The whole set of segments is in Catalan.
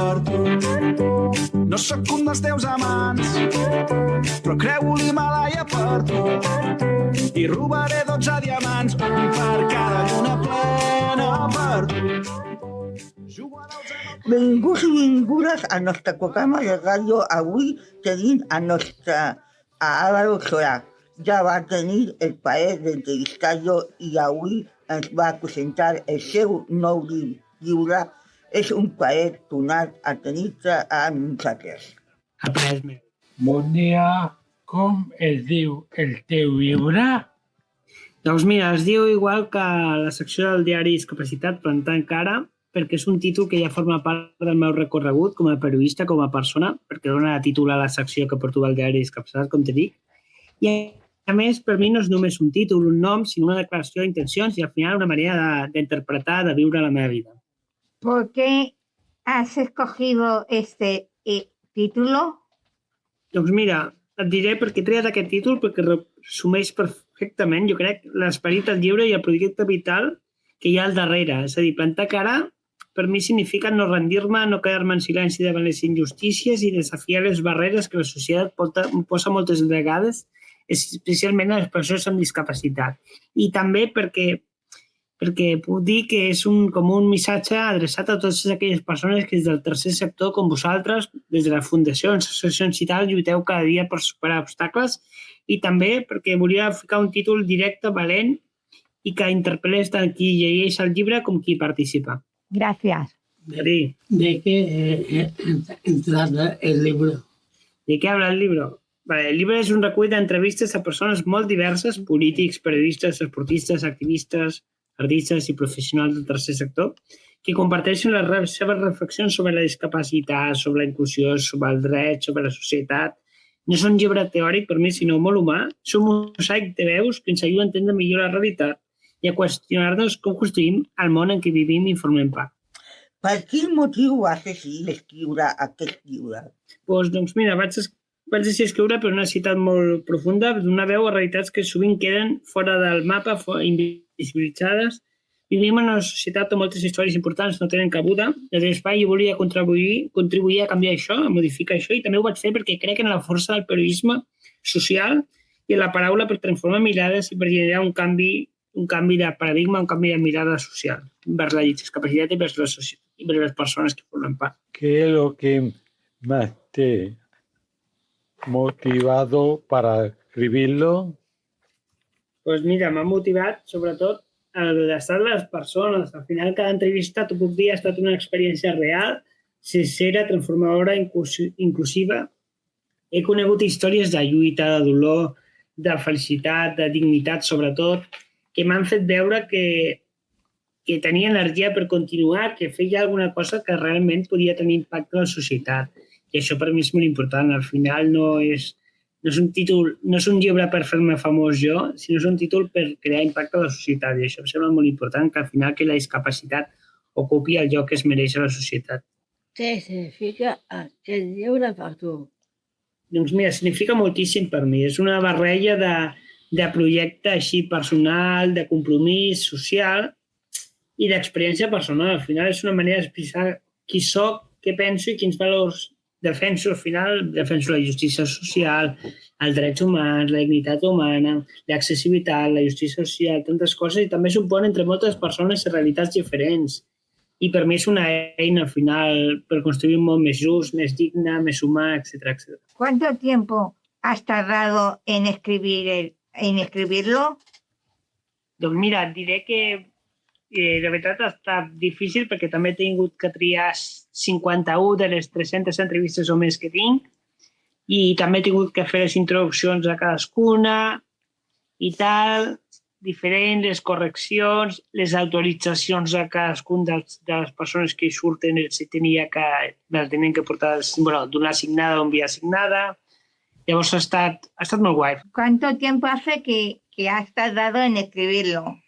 per tu. No sóc un dels teus amants, però creu l'Himalaya per tu. I robaré 12 diamants, un per cada lluna plena per tu. Benvinguts i benvingudes al nostre programa de ràdio. Avui tenim a Álvaro Solà. Ja va tenir el plaer d'entrevistar-lo i avui ens va presentar el seu nou llibre. És un plaer tornar a tenir-te amb nosaltres. Après meu. Bon dia, com es diu el teu llibre? Doncs mira, es diu igual que la secció del diari Discapacitat, però en tant que ara, perquè és un títol que ja forma part del meu recorregut com a periodista, com a persona, perquè dona títol a la secció que porto al diari Discapacitat, com te dic. I a més, per mi no és només un títol, un nom, sinó una declaració d'intencions i al final una manera d'interpretar, de viure la meva vida. ¿Por qué has escogido este título? Doncs mira, et diré per què he triat aquest títol, perquè resumeix perfectament, jo crec, l'esperit del llibre i el projecte vital que hi ha al darrere. És a dir, plantar cara, per mi significa no rendir-me, no quedar-me en silenci davant les injustícies i desafiar les barreres que la societat posa moltes vegades, especialment a les persones amb discapacitat. I també perquè puc dir que és com un missatge adreçat a totes aquelles persones que des del tercer sector, com vosaltres, des de les fundacions, associacions i tal, lluiteu cada dia per superar obstacles, i també perquè volia ficar un títol directe, valent, i que interpel·lés tant qui llegeix el llibre com qui participa. Gracias. Sí. ¿De qué trata el libro? ¿De qué habla el libro? Vale, el llibre és un recull d'entrevistes a persones molt diverses, polítics, periodistes, esportistes, activistes, artistes i professionals del tercer sector, que comparteixen les seves reflexions sobre la discapacitat, sobre la inclusió, sobre el dret, sobre la societat. No és un llibre teòric per mi, sinó molt humà. És un mosaic de veus que ens ajuda a entendre millor la realitat i a qüestionar-nos com construïm el món en què vivim i formem part. Per quin motiu vas decidir escriure aquest llibre? Doncs mira, vaig decidir escriure per una necessitat molt profunda d'una veu a realitats que sovint queden fora del mapa, invisibilitzades. Vivim en una societat on moltes històries importants no tenen cabuda. Des de l'espai jo volia contribuir a canviar això, a modificar això, i també ho vaig fer perquè crec en la força del periodisme social i en la paraula per transformar mirades i per generar un canvi de paradigma, un canvi de mirada social vers la discapacitat i vers les persones que formen part. ¿Qué es lo que más te ha motivado para escribirlo? Pues mira, m'ha motivat sobretot l'estat de les persones. Al final, cada entrevista, t'ho puc dir, ha estat una experiència real, sincera, transformadora, inclusiva. He conegut històries de lluita, de dolor, de felicitat, de dignitat, sobretot, que m'han fet veure que tenia energia per continuar, que feia alguna cosa que realment podia tenir impacte en la societat. I això per mi és molt important. Al final no és un llibre per fer-me famós jo, sinó és un títol per crear impacte a la societat. I això em sembla molt important, que al final que la discapacitat ocupi el lloc que es mereix a la societat. Què significa aquest llibre per tu? Doncs mira, significa moltíssim per mi. És una barreja de projecte així personal, de compromís social i d'experiència personal. Al final és una manera d'expressar qui soc, què penso i quins valors defenso. Al final defenso la justícia social, els drets humans, la dignitat humana, l'accessibilitat, la justícia social, tantes coses, i també supon entre moltes persones i realitats diferents. I per mi és una eina, al final, per construir un món més just, més digne, més humà, etc. ¿Cuánto tiempo has tardado en escribirlo? Doncs mira, et diré que de veritat ha estat difícil perquè també he tingut que triar 51 de les 300 entrevistes o més que tinc i també he tingut que fer les introduccions a cadascuna i tal, diferents, les correccions, les autoritzacions a cadascun de les persones que hi surten, les tenien que portar, donar signada o enviar signada. Llavors ha estat molt guai. ¿Cuánto tiempo hace que has tardado en escribirlo?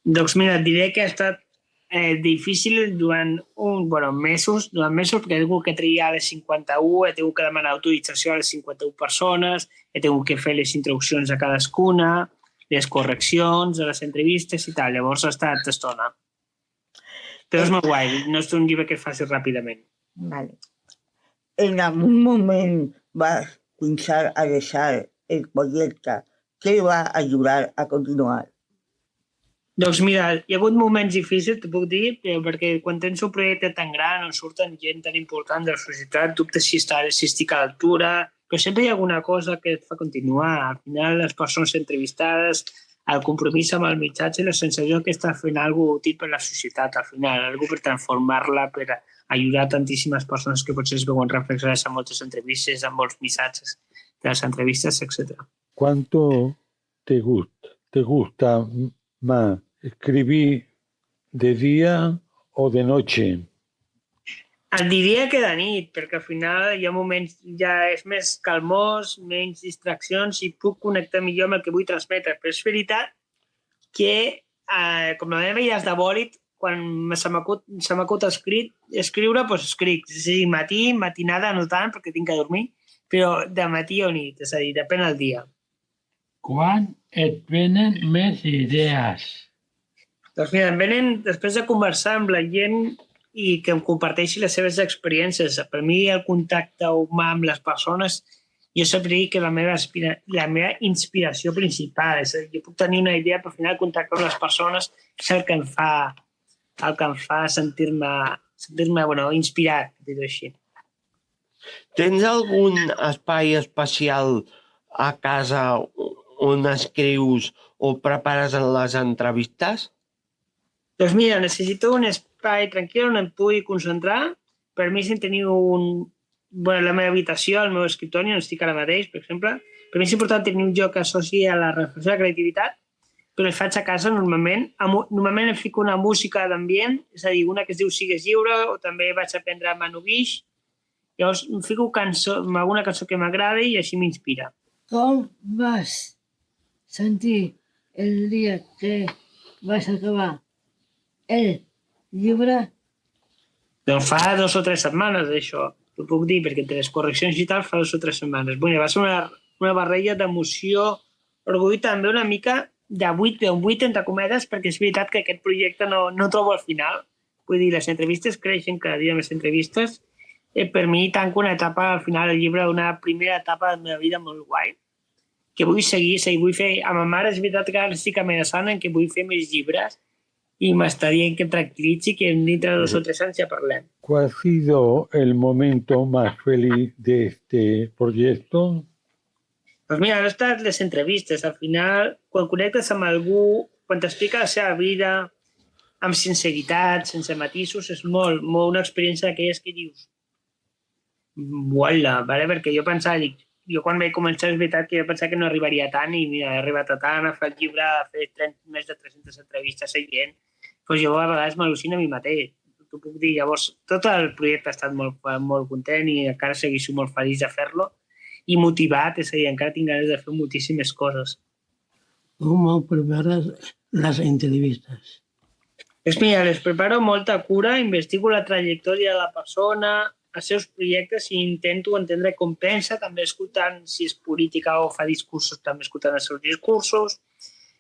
Doncs mira, et diré que ha estat difícil durant mesos, perquè he tingut que triar les 51, he tingut que demanar autorització a les 51 persones, he tingut que fer les introduccions a cadascuna, les correccions, a les entrevistes i tal. Llavors ha estat estona. Però és molt guai, no és un llibre que es faci ràpidament. Vale. ¿En algún momento vas a pensar a dejar el proyecto que va a ayudar a continuar? Doncs mira, hi ha hagut moments difícils, t'ho puc dir, perquè quan tens un projecte tan gran on surten gent tan important de la societat, dubtes si estic a l'altura, però sempre hi ha alguna cosa que et fa continuar. Al final, les persones entrevistades, el compromís amb el missatge i la sensació que estàs fent alguna cosa útil per a la societat, al final, alguna per transformar-la, per ajudar tantíssimes persones que potser es veuen reflexionades en moltes entrevistes, en molts missatges de les entrevistes, etc. ¿Cuánto te gusta más escribir de día o de noche? Et diria que de nit, perquè al final hi ha moments, ja és més calmós, menys distraccions i puc connectar millor amb el que vull transmetre. Però és veritat que, com la meva vida és de bòlit, quan se m'acut escriure, doncs escric. És a dir, matinada no tant, perquè tinc que dormir, però de matí o nit, és a dir, depèn del dia. Quan et venen més idees? Doncs mira, em venen després de conversar amb la gent i que em comparteixi les seves experiències. Per mi el contacte humà amb les persones, jo sempre dic que la meva inspiració principal. És a dir, jo puc tenir una idea, però al final el contacte amb les persones és el que em fa sentir-me inspirat, dir-ho així. Tens algun espai especial a casa on escrius o prepares les entrevistes? Doncs mira, necessito un espai tranquil on em pugui concentrar. Per mi, si teniu la meva habitació, el meu escriptori, on estic ara mateix, per exemple, per mi és important tenir un lloc que associï a la reflexió i la creativitat, però el faig a casa normalment. Normalment em fico una música d'ambient, és a dir, una que es diu Sigues lliure, o també vaig aprendre a Manu Guix. Llavors em fico amb alguna cançó que m'agrada i així m'inspira. Com vas sentir el dia que vas acabar el llibre? Doncs fa 2 o 3 setmanes, això. T'ho puc dir, perquè entre les correccions i tal fa 2 o 3 setmanes. Bueno, va ser una barreja d'emoció, orgull, també una mica d'un buit, entre cometes, perquè és veritat que aquest projecte no trobo al final. Vull dir, les entrevistes creixen cada dia més entrevistes. Per mi tanco una etapa, al final, el llibre, una primera etapa de la meva vida molt guai, que vull seguir, vull fer... A ma mare és veritat que ara estic amenaçant en que vull fer més llibres y m'estaria que em tranquil·litzi que dintre de 2 o 3 anys ja parlem. ¿Cuál ha sido el momento más feliz de este proyecto? Doncs mira, han estat les entrevistes. Al final, quan connectes amb algú, quan t'explica la seva vida, amb sinceritat, sense matisos, és molt una experiència d'aquelles que dius uala, vale? Perquè jo pensava, jo quan vaig començar és veritat que jo pensava que no arribaria tant i mira, he arribat a tant, a fer el llibre, a fer més de 300 entrevistes a gent, doncs jo a vegades m'al·lucino a mi mateix. T'ho puc dir, llavors tot el projecte ha estat molt content i encara segueixo molt feliç de fer-lo i motivat, és a dir, encara tinc ganes de fer moltíssimes coses. ¿Cómo preparas las entrevistas? Pues mira, les preparo amb molta cura, investigo la trajectòria de la persona, els seus projectes i intento entendre com pensa, també escoltant si és política o fa discursos, també escoltant els seus discursos.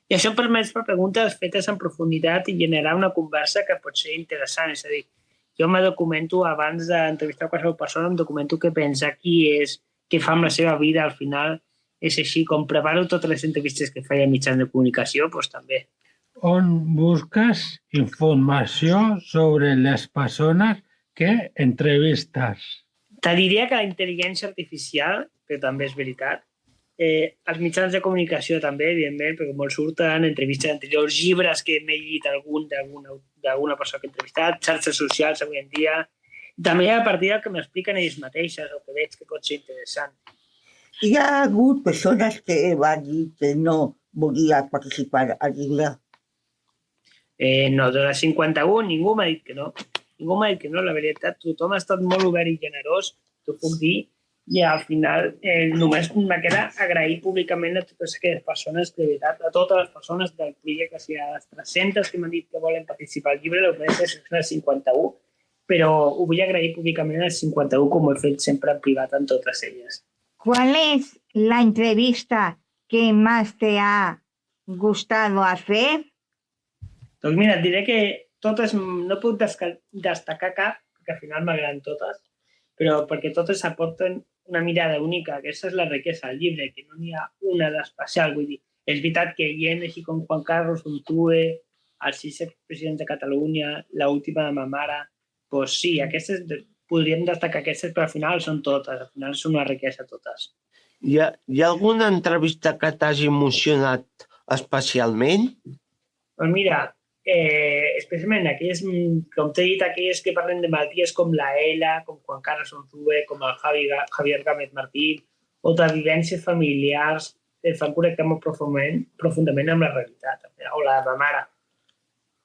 I això em permet fer preguntes fetes en profunditat i generar una conversa que pot ser interessant. És a dir, jo me documento abans d'entrevistar qualsevol persona, em documento què pensa, qui és, què fa amb la seva vida. Al final és així, com preparo totes les entrevistes que faig a mitjans de comunicació, doncs també. On busques informació sobre les persones que entrevistes? Te diria que la intel·ligència artificial, que també és veritat, els mitjans de comunicació també, evidentment, perquè molts surten, entrevistes anteriors, llibres que m'he llegit d'alguna persona que he entrevistat, xarxes socials avui en dia, també a partir del que m'expliquen ells mateixes, el que veig que pot ser interessant. Hi ha hagut persones que van dir que no volia participar al llibre? No, de les 51 ningú m'ha dit que no. Ningú m'ha dit que no, la veritat. Tothom ha estat molt obert i generós, t'ho puc dir, i al final només me queda agrair públicament a totes aquelles persones, de veritat, a totes les persones del projecte, o sigui, a les 300 que m'han dit que volen participar al llibre, el primer és les 51, però ho vull agrair públicament a les 51 com ho he fet sempre en privat amb totes elles. ¿Cuál es la entrevista que más te ha gustado hacer? Doncs mira, et diré que totes, no puc destacar cap, perquè al final m'agraden totes, però perquè totes aporten una mirada única. Aquesta és la riquesa del llibre, que no n'hi ha una d'especial. Vull dir, és veritat que hi ha així com Juan Carlos Untué, els 6 expresidents de Catalunya, l'última de ma mare, doncs sí, aquestes podríem destacar aquestes, però al final són totes, al final són una riquesa totes. Hi ha alguna entrevista que t'hagi emocionat especialment? Doncs mira, especialment aquelles, com t'he dit, aquelles que parlen de malalties com la ELA, com Juan Carlos Unzué, com el Javier Gámez Martín, o de vivències familiars, et fan connectar molt profundament amb la realitat, o la de ma mare,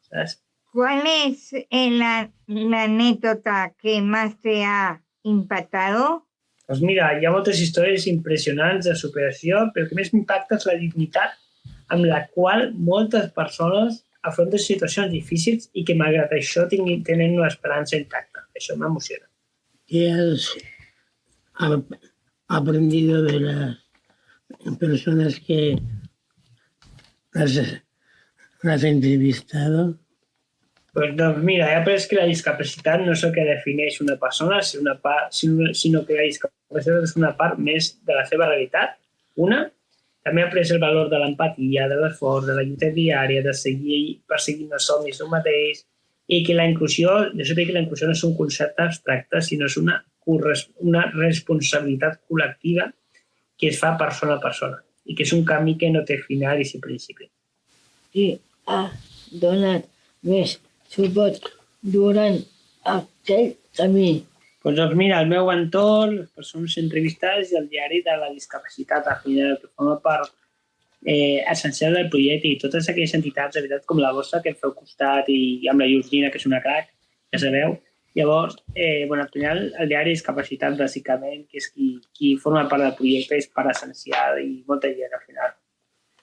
saps? ¿Cuál es la anécdota que más te ha impactado? Doncs mira, hi ha moltes històries impressionants de superació, però el que més m'impacta és la dignitat amb la qual moltes persones afronten situacions difícils i que malgrat això tenen una esperança intacta. Això m'emociona. ¿Qué has aprendido de las personas que has entrevistado? Pues doncs mira, he après que la discapacitat no és el que defineix una persona, sinó que la discapacitat és una part més de la seva realitat. També he après el valor de l'empatia, de l'esforç, de la lluita diària, de seguir perseguint els somnis d'un mateix, i que la inclusió, jo sé que la inclusió no és un concepte abstracte, sinó és una responsabilitat col·lectiva que es fa persona a persona i que és un camí que no té final i sí principi. Qui ha donat més suport durant aquell camí? Doncs mira, el meu entorn, les persones entrevistades i el diari de la discapacitat, al final, que forma part essencial del projecte, i totes aquelles entitats, de veritat, com la vostra, que em feu costat, i amb la Justina, que és una crac, ja sabeu. Llavors, al final, el diari de discapacitat, bàsicament, que és qui forma part del projecte, és part essencial i molta gent, al final.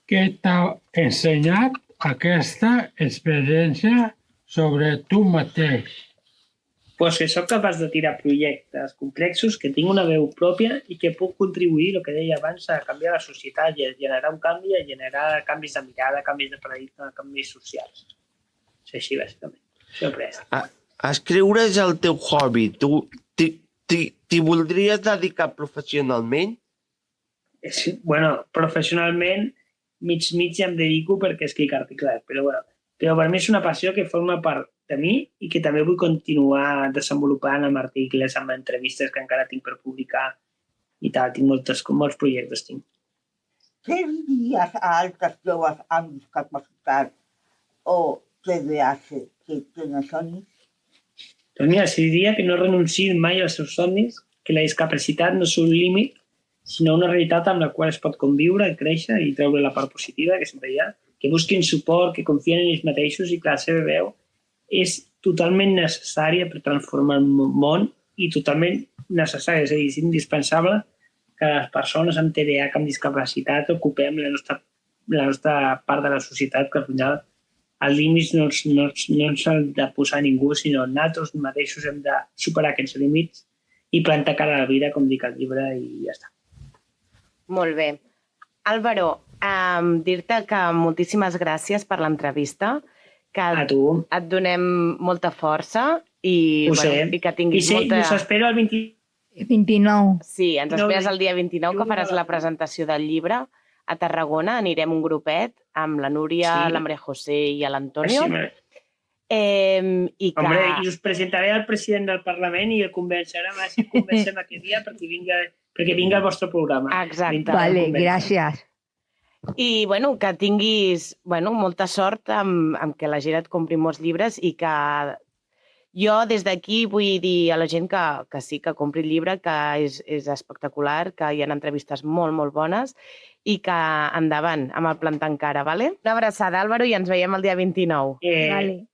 Què t'ha ensenyat aquesta experiència sobre tu mateix? Doncs que soc capaç de tirar projectes complexos, que tinc una veu pròpia i que puc contribuir, el que deia abans, a canviar la societat i a generar un canvi, a generar canvis de mirada, canvis de paradigma, canvis socials. És així, bàsicament. Això he après. Escriure és el teu hobby. T'hi voldries dedicar professionalment? Sí, professionalment, mig ja em dedico perquè escric articles, però per mi és una passió que forma part de mi i que també vull continuar desenvolupant amb articles, amb entrevistes que encara tinc per publicar i tal. Tinc molts projectes. Què diries a altres joves amb discapacitat o TDAH que tenen somnis? Doncs mira, si diria que no renunciïn mai als seus somnis, que la discapacitat no és un límit, sinó una realitat amb la qual es pot conviure, créixer i treure la part positiva que sempre hi ha, que busquin suport, que confien en ells mateixos i que la seva veu és totalment necessària per transformar el món i totalment necessària, és a dir, és indispensable que les persones amb TDAH, amb discapacitat, ocupem la nostra part de la societat, que al final els límits no ens han de posar ningú, sinó nosaltres mateixos hem de superar aquests límits i plantar cara a la vida, com dic al llibre, i ja està. Molt bé. Álvaro, dir-te que moltíssimes gràcies per l'entrevista, que et donem molta força i que tinguis molta... I us espero el 29. Sí, ens esperes el dia 29, que faràs la presentació del llibre a Tarragona. Anirem un grupet amb la Núria, la Maria José i l'Antonio. I us presentaré al president del Parlament i el convencerem aquest dia perquè vingui al vostre programa. Exacte. Vale, gràcies. I que tinguis molta sort amb que la gent et compri molts llibres i que jo des d'aquí vull dir a la gent que sí, que compri el llibre, que és espectacular, que hi ha entrevistes molt, molt bones i que endavant amb el Plantant Cara, ¿vale? Una abraçada, Álvaro, i ens veiem el dia 29.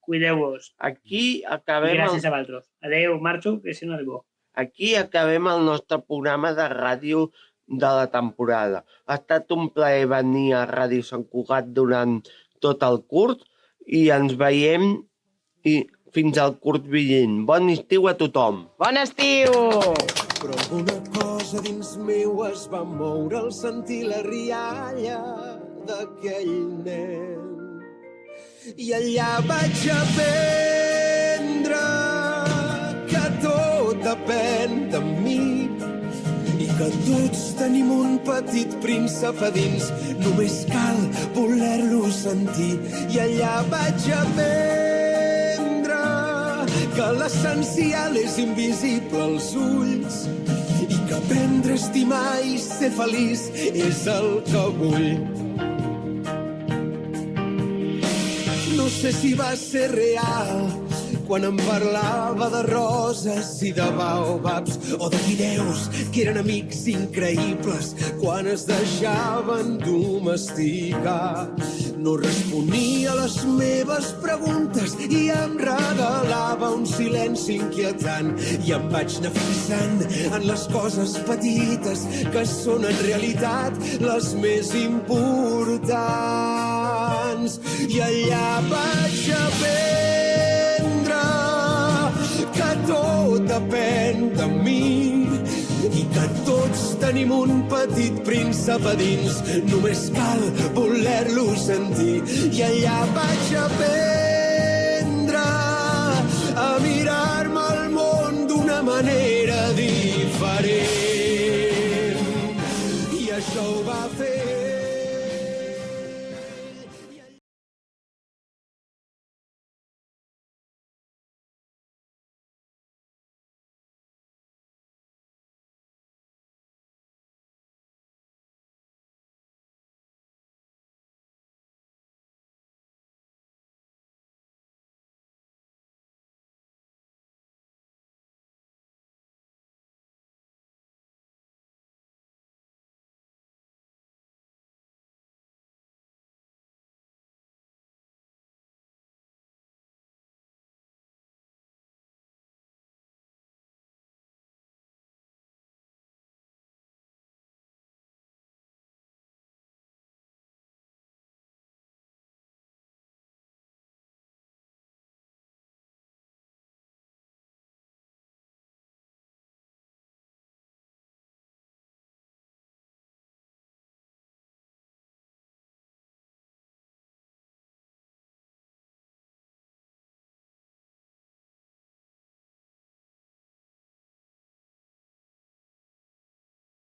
Cuideu-vos. Aquí acabem... Gràcies a vosaltres. Adéu, marxo, que si no arribo. Aquí acabem el nostre programa de ràdio de la temporada. Ha estat un plaer venir a Ràdio Sant Cugat durant tot el curt i ens veiem fins al curt vinent. Bon estiu a tothom! Bon estiu! Però alguna cosa dins meu es va moure al sentir la rialla d'aquell nen. I allà vaig aprendre que depèn de mi i que tots tenim un petit príncep a dins. Només cal voler-lo sentir i allà vaig aprendre que l'essencial és invisible als ulls i que aprendre a estimar i ser feliç és el que vull. No sé si va ser real quan em parlava de roses i de baobabs o de guineus que eren amics increïbles quan es deixaven domesticar. No responia a les meves preguntes i em regalava un silenci inquietant i em vaig anar fixant en les coses petites que són en realitat les més importants. I allà vaig aprendre que tot depèn de mi i que tots tenim un petit príncep a dins. Només cal voler-lo sentir. I allà vaig aprendre a mirar-me al món d'una manera diferent. I això ho va fer